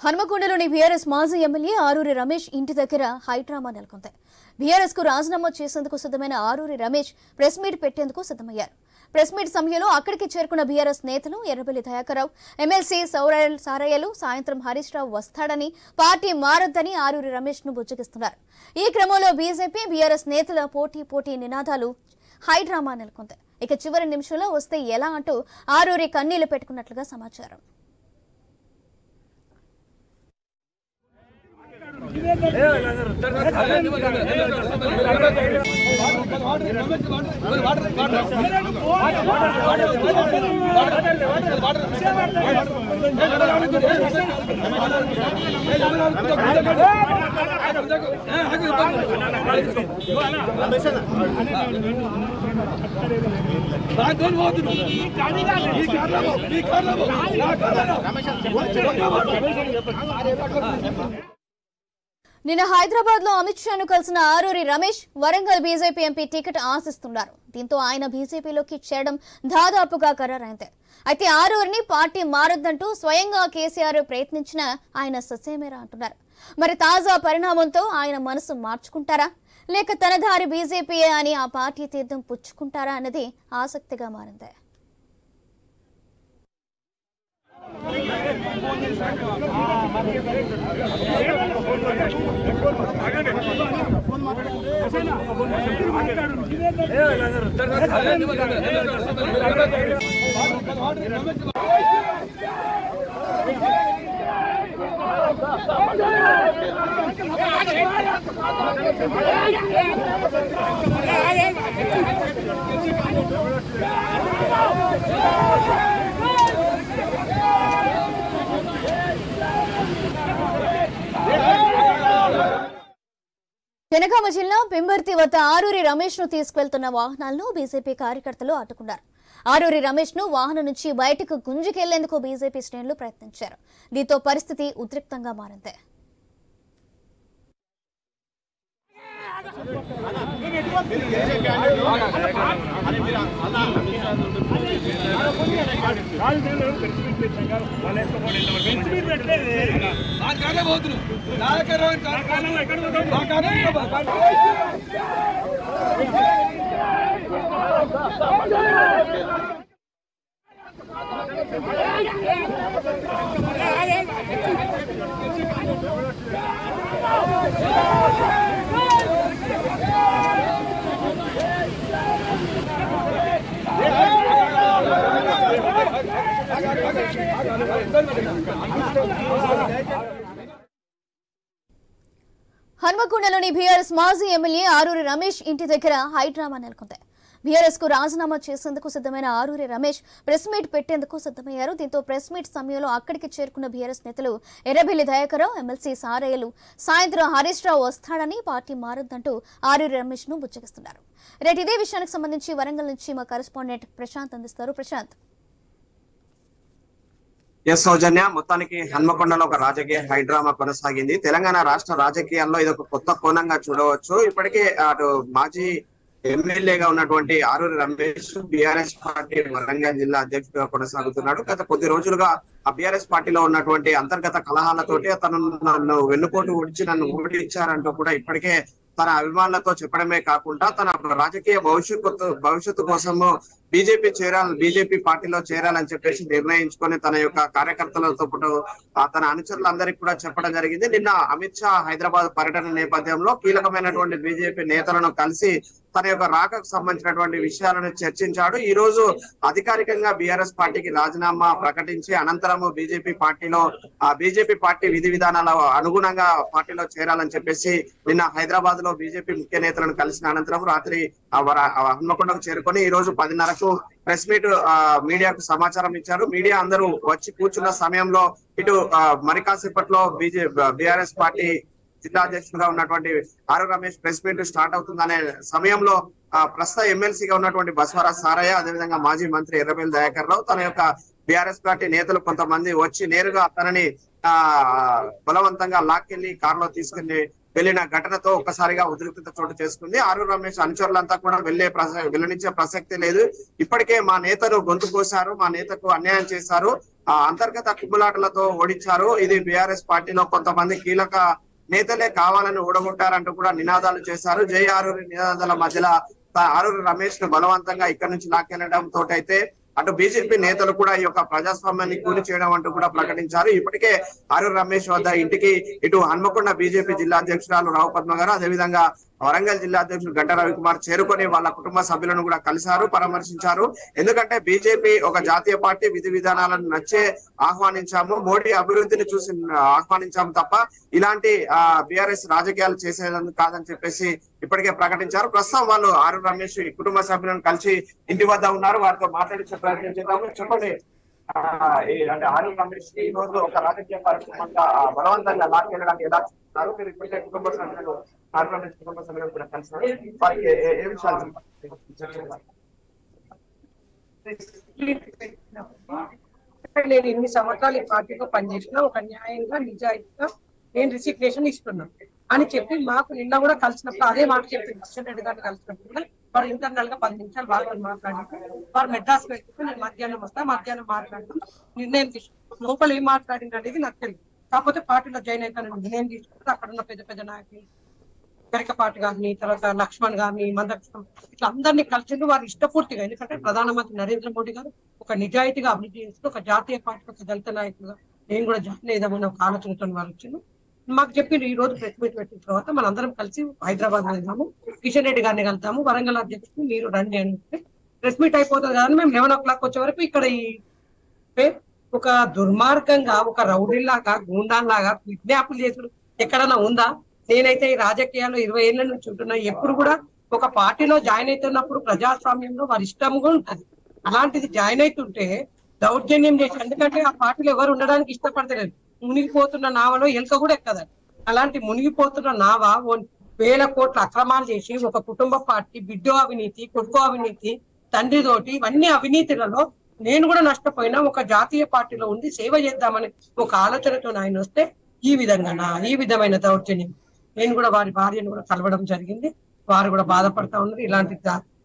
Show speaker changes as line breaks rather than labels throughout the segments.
హన్మకొండలోని BRS మాజీ MLA Aruri Ramesh ఇంటి దగ్గర హైడ్రామా నెలకొంది. బీఆర్ఎస్ కు రాజీనామా చేసేందుకు సిద్ధమైన ఆరూరి రమేష్ ప్రెస్ మీట్ పెట్టేందుకు సిద్ధమయ్యారు. ప్రెస్ మీట్ సమయంలో అక్కడికి చేరుకున్న బీఆర్ఎస్ నేతలు ఎర్రబెల్లి దయాకర్రావు, ఎమ్మెల్సీ సారయ్యలు సాయంత్రం హరీష్ రావు వస్తాడని, పార్టీ మారొద్దని ఆరూరి రమేష్ ను బుజ్జగిస్తున్నారు. ఈ క్రమంలో బీజేపీ బీఆర్ఎస్ నేతల పోటీ నినాదాలు హైడ్రామా నెలకొంది. ఇక చివరి నిమిషంలో వస్తే ఎలా అంటూ ఆరూరి కన్నీళ్లు పెట్టుకున్నట్లుగా సమాచారం. నిన్న హైదరాబాద్ లో అమిత్ షాను కలిసిన Aruri Ramesh Warangal BJP MP ticket ఆశిస్తున్నారు. దీంతో ఆయన బీజేపీలోకి చేరడం దాదాపుగా ఖరారైంది. అయితే ఆరూరిని పార్టీ మారొద్దంటూ స్వయంగా కేసీఆర్ ప్రయత్నించిన ఆయన ససేమేరా అంటున్నారు. మరి తాజా పరిణామంతో ఆయన మనసు మార్చుకుంటారా, లేక తన దారి బీజేపీయే అని ఆ పార్టీ తీర్థం పుచ్చుకుంటారా అన్నది ఆసక్తిగా మారింది. జనగామ జిల్లా పెంబర్తి వద్ద ఆరూరి రమేష్ ను తీసుకెళ్తున్న వాహనాలను బీజేపీ కార్యకర్తలు అడ్డుకున్నారు. ఆరూరి రమేష్ ను వాహనం నుంచి బయటకు గుంజుకెళ్లేందుకు బీజేపీ శ్రేణులు ప్రయత్నించారు. దీంతో పరిస్థితి ఉద్రిక్తంగా మారింది. హన్మకొండలోని బీఆర్ఎస్ మాజీ ఎమ్మెల్యే ఆరూరి రమేష్ ఇంటి దగ్గర హైడ్రామా నెలకొంది. బీఆర్ఎస్ కు రాజీనామా చేసేందుకు సిద్ధమైన ఆరూరి రమేష్ ప్రెస్ మీట్ పెట్టేందుకు సిద్ధమయ్యారు. దీంతో ప్రెస్ మీట్ సమయంలో అక్కడికి చేరుకున్న బీఆర్ఎస్ నేతలు ఎర్రబెల్లి దయాకర్రావు, ఎమ్మెల్సీ సారయ్యలు సాయంత్రం హరీష్ రావు వస్తాడని, పార్టీ మారొద్దంటూ ఆరూరి రమేష్ ను బుజ్జగిస్తున్నారు. రేపు ఇదే విషయానికి సంబంధించి వరంగల్ నుంచి మా కరెస్పాండెంట్ ప్రశాంత్ అందిస్తారు. ప్రశాంత్.
ఎస్ సౌజన్య, మొత్తానికి హన్మకొండలో ఒక రాజకీయ హైడ్రామా కొనసాగింది. తెలంగాణ రాష్ట్ర రాజకీయాల్లో ఇది ఒక కొత్త కోణంగా చూడవచ్చు. ఇప్పటికే అటు మాజీ ఎమ్మెల్యేగా ఉన్నటువంటి ఆరూరి రమేష్ బీఆర్ఎస్ పార్టీ వరంగల్ జిల్లా అధ్యక్షుడిగా కొనసాగుతున్నాడు. గత కొద్ది రోజులుగా ఆ బీఆర్ఎస్ పార్టీలో ఉన్నటువంటి అంతర్గత కలహాలతోటి నన్ను వెన్నుపోటు ఒడిచి నన్ను ఓడించారంటూ కూడా ఇప్పటికే తన అభిమానులతో చెప్పడమే కాకుండా తన రాజకీయ భవిష్యత్తు కోసము బీజేపీ పార్టీలో చేరాలని చెప్పేసి నిర్ణయించుకొని తన యొక్క కార్యకర్తలతో పాటు తన అనుచరులందరికీ కూడా చెప్పడం జరిగింది. నిన్న అమిత్ షా హైదరాబాద్ పర్యటన నేపథ్యంలో కీలకమైనటువంటి బీజేపీ నేతలను కలిసి తన యొక్క రాకకు సంబంధించినటువంటి విషయాలను చర్చించాడు. ఈ రోజు అధికారికంగా బీఆర్ఎస్ పార్టీకి రాజీనామా ప్రకటించి అనంతరము బీజేపీ పార్టీ విధి విధానాల అనుగుణంగా పార్టీలో చేరాలని చెప్పేసి నిన్న హైదరాబాద్ లో బీజేపీ ముఖ్య నేతలను కలిసిన అనంతరం రాత్రి హన్మకొండకు చేరుకొని ఈ రోజు 10:30 ప్రెస్ మీట్ మీడియాకు సమాచారం ఇచ్చారు. మీడియా అందరూ వచ్చి కూర్చున్న సమయంలో ఇటు మరి కాసేపట్లో బీఆర్ఎస్ పార్టీ జిల్లా అధ్యక్షుడుగా ఉన్నటువంటి Aruri Ramesh press meet start అవుతుందనే సమయంలో ప్రస్తుత ఎమ్మెల్సీగా ఉన్నటువంటి బస్వరాజ్ సారయ్య, అదేవిధంగా మాజీ మంత్రి ఎర్రబెల్లి దయాకర్రావు, తన యొక్క బీఆర్ఎస్ పార్టీ నేతలు కొంతమంది వచ్చి నేరుగా తనని బలవంతంగా లాక్కెళ్లి కారులో తీసుకెళ్లి వెళ్లిన ఘటనతో ఒక్కసారిగా ఉద్రిక్తత చోటు చేసుకుంది. ఆరూరి రమేష్ అనుచరులంతా కూడా వెళ్లనిచ్చే ప్రసక్తి లేదు. ఇప్పటికే మా నేతను గొంతు కోశారు, మా నేతకు అన్యాయం చేశారు, అంతర్గత కుమ్ములాటలతో ఓడించారు. ఇది బీఆర్ఎస్ పార్టీలో కొంతమంది కీలక నేతలే కావాలని ఓడగొట్టారంటూ కూడా నినాదాలు చేశారు. జై ఆరూరి నినాదాల మధ్యలో ఆరూరి రమేష్ ను బలవంతంగా ఇక్కడ నుంచి లాక్కెళ్లడం తోటైతే అటు బీజేపీ నేతలు కూడా ఈ యొక్క ప్రజాస్వామ్యాన్ని కూలి చేయడం అంటూ కూడా ప్రకటించారు. ఇప్పటికే ఆరూరి రమేష్ వద్ద ఇంటికి ఇటు హన్మకొండ బీజేపీ జిల్లా అధ్యక్షురాలు రావు పద్మ గారు, అదేవిధంగా వరంగల్ జిల్లా అధ్యక్షుడు గంట రవికుమార్ చేరుకొని వాళ్ళ కుటుంబ సభ్యులను కూడా కలిశారు, పరామర్శించారు. ఎందుకంటే బీజేపీ ఒక జాతీయ పార్టీ, విధి విధానాలను నచ్చే ఆహ్వానించాము, మోడీ అభివృద్ధిని చూసి ఆహ్వానించాము తప్ప ఇలాంటి బీఆర్ఎస్ రాజకీయాలు చేసేందుకు కాదని చెప్పేసి ఇప్పటికే ప్రకటించారు. ప్రస్తుతం వాళ్ళు ఆరూరి రమేష్ కుటుంబ సభ్యులను కలిసి ఇంటి వద్ద ఉన్నారు. వారితో మాట్లాడించే ప్రయత్నం చేద్దాము. చెప్పండి, అంటే ఆరూరి రమేష్ ఈ రోజు ఒక రాజకీయ కార్యక్రమంగా బలవంతంగా లాక్కెళ్ళడానికి ఎలా చూస్తున్నారు? మీరు ఇప్పటికే కుటుంబ సభ్యులు ఆరూరి రమేష్ కుటుంబ సభ్యులను కూడా కలిసినారు. వారికి ఏ విషయాలు
నేను ఇన్ని సంవత్సరాలు ఈ పార్టీలో పనిచేసిన ఒక న్యాయంగా నిజాయితీగా నేను రిసిగ్నేషన్ ఇస్తున్నాను అని చెప్పి మాకు నిన్న కూడా కలిసినప్పుడు అదే మాట చెప్పి కిషన్ రెడ్డి గారిని కలిసినప్పుడు కూడా వారు ఇంటర్నల్ గా 10 నిమిషాలు వాళ్ళతో మాట్లాడి వారు మెడ్రాస్ పెట్టుకుని నేను మధ్యాహ్నం వస్తా, మధ్యాహ్నం మాట్లాడతాం, నిర్ణయం తీసుకుంటాం. లోపల ఏం మాట్లాడింది అనేది నాకు తెలియదు. కాకపోతే పార్టీలో జాయిన్ అవుతాను నిర్ణయం తీసుకుంటే అక్కడ ఉన్న పెద్ద పెద్ద నాయకులు గరికపాటి గారిని, తర్వాత లక్ష్మణ్ గారిని, మందకృష్ణ ఇట్లా అందరినీ కలిసిండు వారు ఇష్టపూర్తిగా. ఎందుకంటే ప్రధానమంత్రి నరేంద్ర మోడీ గారు ఒక నిజాయితీగా అభివృద్ధి చేస్తూ ఒక జాతీయ పార్టీ, ఒక దళిత నాయకులుగా నేను కూడా జాయిన్ ఏదామని ఒక ఆలోచనతో వారు వచ్చిండు. మాకు చెప్పిండు ఈ రోజు ప్రెస్ మీట్ పెట్టిన తర్వాత మనందరం కలిసి హైదరాబాద్ వెళ్దాము, కిషన్ రెడ్డి గారిని కలుద్దాము, వరంగల్ అధ్యక్షుడు మీరు రండి అని ప్రెస్ మీట్ అయిపోతుంది కానీ మేము 11 o'clock వచ్చే వరకు ఇక్కడ ఈ ఒక దుర్మార్గంగా ఒక రౌడీలాగా గూండాల్లాగా కిడ్నాపులు చేసుడు ఎక్కడన్నా ఉందా? నేనైతే ఈ రాజకీయాల్లో 20 ఏళ్ల నుంచి ఉంటున్నా. ఎప్పుడు కూడా ఒక పార్టీలో జాయిన్ అవుతున్నప్పుడు ప్రజాస్వామ్యంలో వారి ఇష్టంగా ఉంటది. అలాంటిది జాయిన్ అవుతుంటే దౌర్జన్యం చేసి, ఎందుకంటే ఆ పార్టీలో ఎవరు ఉండడానికి ఇష్టపడతలేదు. మునిగిపోతున్న నావలో ఎలుక కూడా ఎక్కదండి. అలాంటి మునిగిపోతున్న నావ 1000 కోట్ల అక్రమాలు చేసి ఒక కుటుంబ పార్టీ, బిడ్డో అవినీతి, కొడుకో అవినీతి, తండ్రితోటి ఇవన్నీ అవినీతులలో నేను కూడా నష్టపోయినా ఒక జాతీయ పార్టీలో ఉండి సేవ చేద్దామని ఒక ఆలోచనతో ఆయన వస్తే ఈ విధమైన దౌర్జన్యం. నేను కూడా వారి భార్యను కూడా కలవడం జరిగింది. వారు కూడా బాధపడతా ఉన్నారు. ఇలాంటి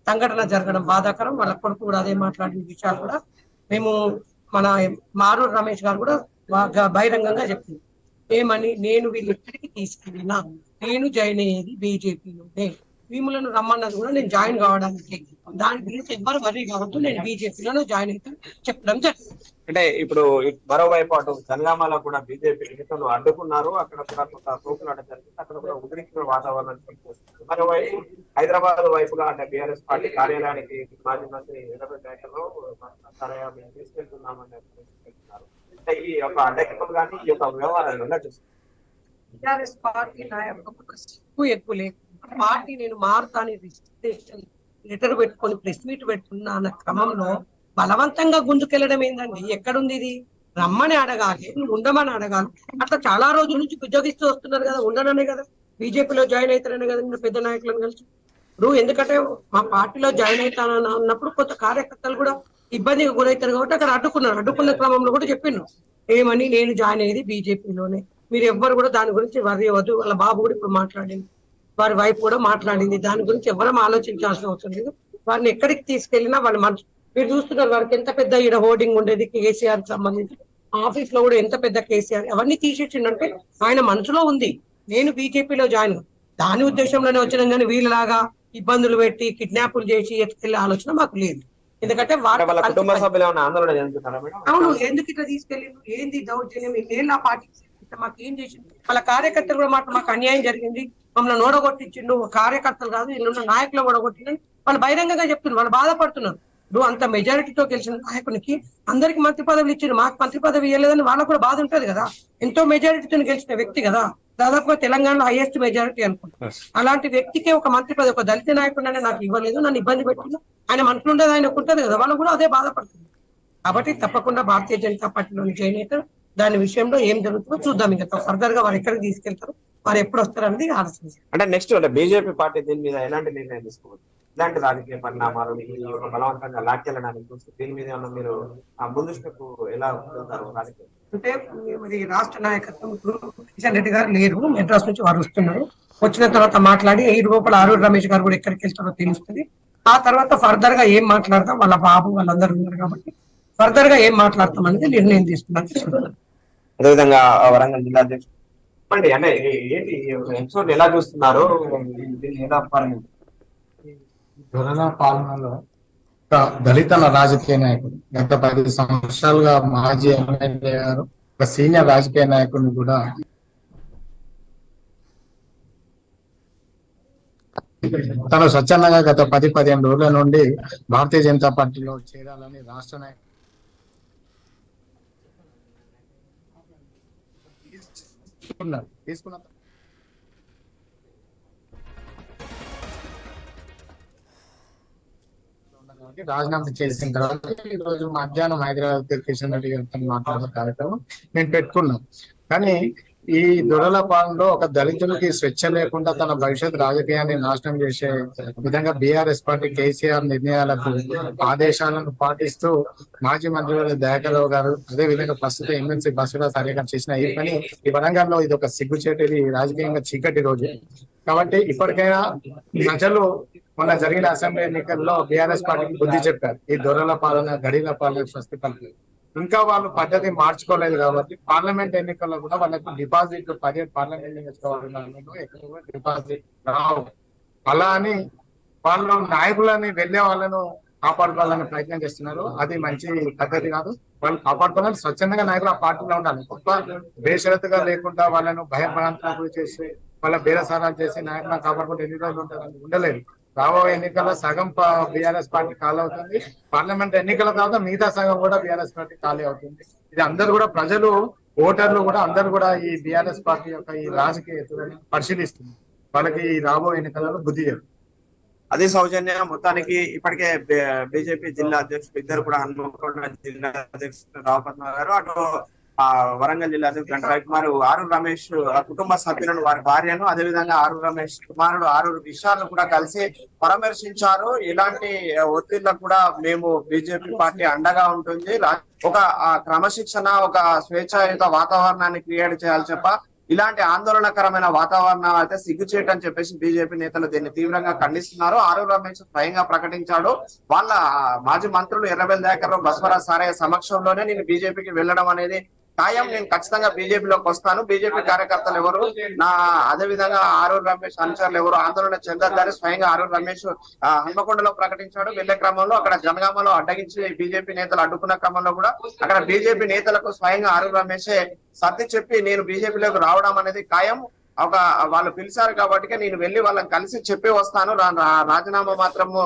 సంఘటన జరగడం బాధాకరం. వాళ్ళ కొడుకు కూడా అదే మాట్లాడిన విషయాలు కూడా మేము మన ఆరూరి రమేష్ గారు కూడా బహిరంగంగా చెప్పింది ఏమని, నేను వీళ్ళిద్దరికి తీసుకెళ్ళినా నేను జాయిన్ అయ్యేది బీజేపీలోనే, భీములను రమ్మన్నది కూడా నేను జాయిన్ కావడానికి, దాని గురించి ఎవ్వరు వరీ కావద్దు, నేను బీజేపీలో జాయిన్ అయితే చెప్పడం జరిగింది.
అంటే ఇప్పుడు మరోవైపు అటు జనగామలో కూడా బీజేపీ నేతలు అడ్డుకున్నారు. అక్కడ కూడా కొంత తోపులాట జరిగింది. అక్కడ కూడా ఉద్రిక్త వాతావరణం కనిపిస్తుంది. మరోవైపు హైదరాబాద్ వైపుగా అంటే బీఆర్ఎస్ పార్టీ కార్యాలయానికి మాజీ మంత్రి ఎర్రబెట్టలో తీసుకెళ్తున్నామని చెప్తున్నారు. అంటే ఈ యొక్క అడ్డకింపులు కానీ ఈ యొక్క వ్యవహారాలు ఎలా చూస్తారు?
టిఆర్ఎస్ పార్టీ నాయకులకు ఎక్కువ లేదు. పార్టీ నేను మారుతాని రిజిస్ట్రేషన్ లెటర్ పెట్టుకొని ప్రెస్ మీట్ పెట్టుకున్నా అన్న క్రమంలో బలవంతంగా గుంజుకెళ్లడం ఏందండి? ఎక్కడుంది ఇది? రమ్మని అడగాలి, ఉండమని అడగాలి. అట్లా చాలా రోజుల నుంచి ఉద్యోగిస్తూ వస్తున్నారు కదా, ఉండననే కదా బీజేపీలో జాయిన్ అవుతారనే కదా పెద్ద నాయకులను కలిసి. ఇప్పుడు ఎందుకంటే మా పార్టీలో జాయిన్ అవుతానని అన్నప్పుడు కొంత కార్యకర్తలు కూడా ఇబ్బందిగా గురవుతారు కాబట్టి అక్కడ అడ్డుకున్నారు. అడ్డుకున్న క్రమంలో కూడా చెప్పిండ్రు ఏమని, నేను జాయిన్ అయ్యేది బీజేపీలోనే, మీరు ఎవ్వరు కూడా దాని గురించి వర్రీ అవ్వద్దు. వాళ్ళ బాబు కూడా ఇప్పుడు మాట్లాడింది, వారి వైఫ్ కూడా మాట్లాడింది. దాని గురించి ఎవరం ఆలోచించాల్సిన అవసరం లేదు. వారిని ఎక్కడికి తీసుకెళ్లినా వాళ్ళ మనసు మీరు చూస్తున్నారు. వారికి ఎంత పెద్ద ఈడ హోర్డింగ్ ఉండేది కేసీఆర్ కి సంబంధించి, ఆఫీస్ లో కూడా ఎంత పెద్ద కేసీఆర్, అవన్నీ తీసేసిండంటే ఆయన మనసులో ఉంది నేను బీజేపీలో జాయిన్. దాని ఉద్దేశంలోనే వచ్చినాం కానీ వీళ్ళలాగా ఇబ్బందులు పెట్టి కిడ్నాపులు చేసి ఎత్తుకెళ్లే ఆలోచన మాకు లేదు. ఎందుకంటే అవును, ఎందుకు ఇట్లా తీసుకెళ్ళిండు, ఏంది దౌర్జన్యం, నేను నా పార్టీ మాకు ఏం చేసింది? వాళ్ళ కార్యకర్తలు కూడా మాకు అన్యాయం జరిగింది, మమ్మల్ని ఓడగొట్టించిండు, కార్యకర్తలు కాదు వీళ్ళున్న నాయకులు ఓడగొట్టిందని వాళ్ళు బహిరంగంగా చెప్తున్నారు. వాళ్ళు బాధపడుతున్నారు. ఇప్పుడు అంత మెజారిటీతో గెలిచిన నాయకునికి అందరికి మంత్రి పదవులు ఇచ్చిండు, మాకు మంత్రి పదవి ఇవ్వలేదని వాళ్ళకు కూడా బాధ ఉంటది కదా. ఎంతో మెజారిటీతో గెలిచిన వ్యక్తి కదా, దాదాపుగా తెలంగాణలో హైయెస్ట్ మెజారిటీ అనుకుంటా. అలాంటి వ్యక్తికి ఒక మంత్రి పదవి, ఒక దళిత నాయకుడు నాకు ఇవ్వలేదు, నన్ను ఇబ్బంది పెట్టిండు, ఆయన మనసులో ఉండేది ఆయనకు ఉంటది కదా, వాళ్ళు కూడా అదే బాధపడుతుంది. కాబట్టి తప్పకుండా భారతీయ జనతా పార్టీలోని జాయిన్ అవుతారు. దాని విషయంలో ఏం జరుగుతుందో చూద్దాం. ఇంకా ఫర్దర్ గా వారు ఎక్కడికి తీసుకెళ్తారు, వారు ఎప్పుడు వస్తారు అనేది ఆలోచించారు.
అంటే నెక్స్ట్ అంటే బీజేపీ పార్టీ దీని మీద ఎలాంటి నిర్ణయం తీసుకోవచ్చు? ఇలాంటి రాజకీయ పరిణామాలు బలవంతంగా లాక్కెళ్ళడానికి చూస్తే దీని మీద మీరు ముందుకు ఎలా వెళ్తారు? రాజకీయ
అంటే మరి రాష్ట్ర నాయకత్వం కిషన్ రెడ్డి గారు లేరు, మెడ్రాస్ నుంచి వారు వస్తున్నారు. వచ్చిన తర్వాత మాట్లాడి ఈ లోపల ఆరూరి రమేష్ గారు కూడా ఎక్కడికి వెళ్తారో తెలుస్తుంది. ఆ తర్వాత ఫర్దర్ గా ఏం మాట్లాడతాం, వాళ్ళ బాబు వాళ్ళందరూ ఉన్నారు కాబట్టి ఫర్దర్ గా ఏం మాట్లాడతాం అనేది నిర్ణయం తీసుకున్నాను.
అదేవిధంగా వరంగల్ జిల్లా అధ్యక్షుడు చెప్పండి, అంటే ఏంటి ఎపిసోడ్ ఎలా చూస్తున్నారు, దీన్ని ఎలా
దొరల పాలనలో ఒక దళిత రాజకీయ నాయకుడు, గత 10 సంవత్సరాలుగా మాజీ ఎమ్మెల్యే గారు, ఒక సీనియర్ రాజకీయ నాయకుడిని కూడా తను స్వచ్ఛందంగా గత 10-15 రోజుల నుండి భారతీయ జనతా పార్టీలో చేరాలని రాష్ట్ర నాయకులు తీసుకున్న రాజీనామా చేసిన తర్వాత ఈ రోజు మధ్యాహ్నం హైదరాబాద్ కిషన్ రెడ్డి గారితో మాట్లాడిన కార్యక్రమం నేను పెట్టుకున్నాను. కానీ ఈ దొరల పాలనలో ఒక దళితులకి స్వేచ్ఛ లేకుండా తన భవిష్యత్ రాజకీయాన్ని నాశనం చేసే విధంగా బీఆర్ఎస్ పార్టీ కేసీఆర్ నిర్ణయాలకు ఆదేశాలను పాటిస్తూ మాజీ మంత్రి దయాకర్రావు గారు, అదే విధంగా ప్రస్తుత ఎమ్మెల్సీ బస్సులో సరిగా చేసిన ఈ పని ఈ వరంగల్లో ఇది ఒక సిగ్గుచేటది, రాజకీయంగా చీకటి రోజు. కాబట్టి ఇప్పటికైనా ప్రజలు మొన్న జరిగిన అసెంబ్లీ ఎన్నికల్లో బీఆర్ఎస్ పార్టీకి బుద్ధి చెప్పారు. ఈ దొరల పాలన, గడిల పాలన స్వస్తి పలికి ఇంకా వాళ్ళు పద్ధతి మార్చుకోలేదు కాబట్టి పార్లమెంట్ ఎన్నికల్లో కూడా వాళ్ళకు డిపాజిట్ 17 పార్లమెంట్ నియోజకవర్గాలలో ఎక్కువగా డిపాజిట్ రావు. అలా అని వాళ్ళు నాయకులని వెళ్ళే వాళ్ళను కాపాడుకోవాలని ప్రయత్నం చేస్తున్నారు. అది మంచి పద్ధతి కాదు. వాళ్ళు కాపాడుకోవాలి, స్వచ్ఛందంగా నాయకులు ఆ పార్టీలో ఉండాలి. గొప్ప బేషరతుగా లేకుండా వాళ్ళను భయభ్రాంతులకు చేసి వాళ్ళ బేరసారాలు చేసి నాయకులను కాపాడుకుంటే ఎన్ని రోజులు ఉంటారని ఉండలేదు. రాబోయే ఎన్నికల్లో సగం బీఆర్ఎస్ పార్టీ ఖాళీ అవుతుంది. పార్లమెంట్ ఎన్నికల తర్వాత మిగతా సగం కూడా బీఆర్ఎస్ పార్టీ ఖాళీ అవుతుంది. ఇది అందరూ కూడా ప్రజలు, ఓటర్లు కూడా అందరూ కూడా ఈ బీఆర్ఎస్ పార్టీ యొక్క ఈ రాజకీయ ఎత్తులను పరిశీలిస్తుంది. వాళ్ళకి ఈ రాబోయే ఎన్నికలలో బుద్ధి చెప్పారు.
అదే సౌజన్య, మొత్తానికి ఇప్పటికే బీజేపీ జిల్లా అధ్యక్షుడు ఇద్దరు కూడా హన్మకొండ జిల్లా అధ్యక్షుడు రావుపద్మ గారు, అటు వరంగల్ జిల్లా అధ్యక్షుడు గంట రవికుమార్, ఆరూరు రమేష్ కుటుంబ సభ్యులను, వారి భార్యను, అదేవిధంగా ఆరూరు రమేష్ కుమారుడు ఆరూరు విషయాలను కూడా కలిసి పరామర్శించారు. ఇలాంటి ఒత్తిళ్లకు కూడా మేము బీజేపీ పార్టీ అండగా ఉంటుంది, ఒక క్రమశిక్షణ, ఒక స్వేచ్ఛాయుత వాతావరణాన్ని క్రియేట్ చేయాలి చెప్ప ఇలాంటి ఆందోళనకరమైన వాతావరణం అయితే సిగ్గుచేటు అని చెప్పేసి బీజేపీ నేతలు దీన్ని తీవ్రంగా ఖండిస్తున్నారు. ఆరూరు రమేష్ స్వయంగా ప్రకటించాడు, వాళ్ళ మాజీ మంత్రులు ఎర్రబెల్లి దయాకర్రావు, బస్వరాజ్ సారయ్య సమక్షంలోనే నేను బీజేపీకి వెళ్ళడం అనేది ఖాయం, నేను ఖచ్చితంగా బీజేపీలోకి వస్తాను, బీజేపీ కార్యకర్తలు ఎవరు, అదే విధంగా ఆరూరు రమేష్ అనుచరులు ఎవరు ఆందోళన చెందొద్దని స్వయంగా ఆరూరు రమేష్ హన్మకొండలో ప్రకటించాడు. వెళ్లే క్రమంలో అక్కడ జనగామలో అడ్డగించి బీజేపీ నేతలు అడ్డుకున్న క్రమంలో కూడా అక్కడ బీజేపీ నేతలకు స్వయంగా ఆరూరు రమేషే సర్ది చెప్పి నేను బీజేపీలోకి రావడం అనేది ఖాయం, వాళ్ళు పిలిచారు కాబట్టి నేను వెళ్ళి వాళ్ళని కలిసి చెప్పి వస్తాను, రాజీనామా మాత్రము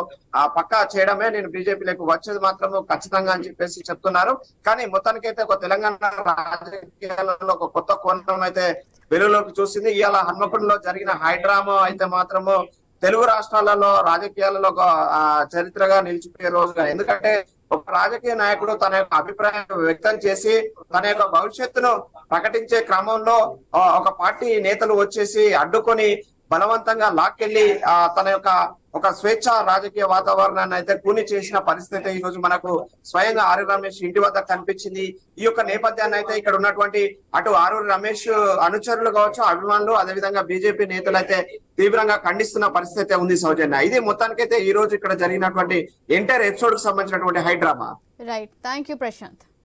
పక్కా చేయడమే, నేను బీజేపీలోకి వచ్చేది మాత్రము ఖచ్చితంగా అని చెప్పేసి చెప్తున్నారు. కానీ మొత్తానికైతే ఒక తెలంగాణ రాజకీయాలలో ఒక కొత్త కోణం అయితే వెలుగులోకి చూసింది. ఇవాళ హన్మకొండలో జరిగిన హైడ్రామా అయితే మాత్రము తెలుగు రాష్ట్రాలలో రాజకీయాలలో ఒక చరిత్రగా నిలిచిపోయే రోజుగా. ఎందుకంటే ఒక రాజకీయ నాయకుడు తన యొక్క అభిప్రాయం వ్యక్తం చేసి తన యొక్క భవిష్యత్తును ప్రకటించే క్రమంలో ఒక పార్టీ నేతలు వచ్చేసి అడ్డుకొని బలవంతంగా లాక్కెళ్లి తన యొక్క ఒక స్వేచ్ఛ రాజకీయ వాతావరణాన్ని అయితే కూని చేసిన పరిస్థితి ఈ రోజు మనకు స్వయంగా ఆరూరు రమేష్ ఇంటి వద్ద కనిపించింది. ఈ యొక్క నేపథ్యాన్ని అయితే ఇక్కడ ఉన్నటువంటి అటు ఆరూరు రమేష్ అనుచరులు కావచ్చు, అభిమానులు, అదేవిధంగా బీజేపీ నేతలు అయితే తీవ్రంగా ఖండిస్తున్న పరిస్థితి ఉంది సౌజన్య. ఇది మొత్తానికైతే ఈ రోజు ఇక్కడ జరిగినటువంటి ఎంటైర్ ఎపిసోడ్ కు సంబంధించినటువంటి high drama.
Right, thank you Prashanth.